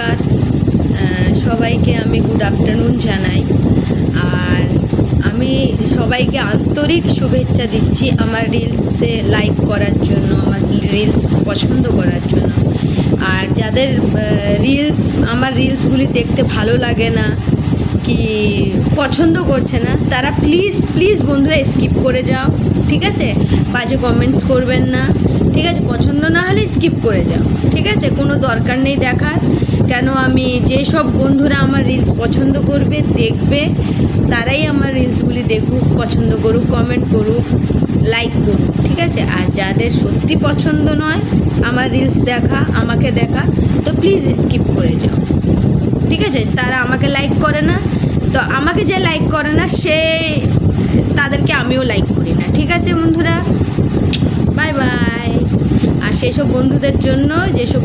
নমস্কার, সবাইকে আমি গুড আফটারনুন জানাই। আর আমি সবাইকে আন্তরিক শুভেচ্ছা দিচ্ছি আমার রিলসে লাইক করার জন্য, আমার রিলস পছন্দ করার জন্য। আর যাদের আমার রিলসগুলি দেখতে ভালো লাগে না কি পছন্দ করছে না, তারা প্লিজ বন্ধুরা স্কিপ করে যাও, ঠিক আছে? বাজে কমেন্টস করবেন না, ঠিক আছে? পছন্দ না হলে স্কিপ করে যাও, ঠিক আছে? কোনো দরকার নেই দেখার। কেন, আমি যেসব বন্ধুরা আমার রিলস পছন্দ করবে, দেখবে, তারাই আমার রিলসগুলি দেখুক, পছন্দ করুক, কমেন্ট করুক, লাইক করুক, ঠিক আছে? আর যাদের সত্যি পছন্দ নয় আমার রিলস দেখা, আমাকে দেখা, তো প্লিজ স্কিপ করে যাও, ঠিক আছে? তারা আমাকে লাইক করে না, তো আমাকে যে লাইক করে না তাদেরকে আমিও লাইক করি না, ঠিক আছে বন্ধুরা? Bye bye. আর সেসব বন্ধুদের জন্য, যেসব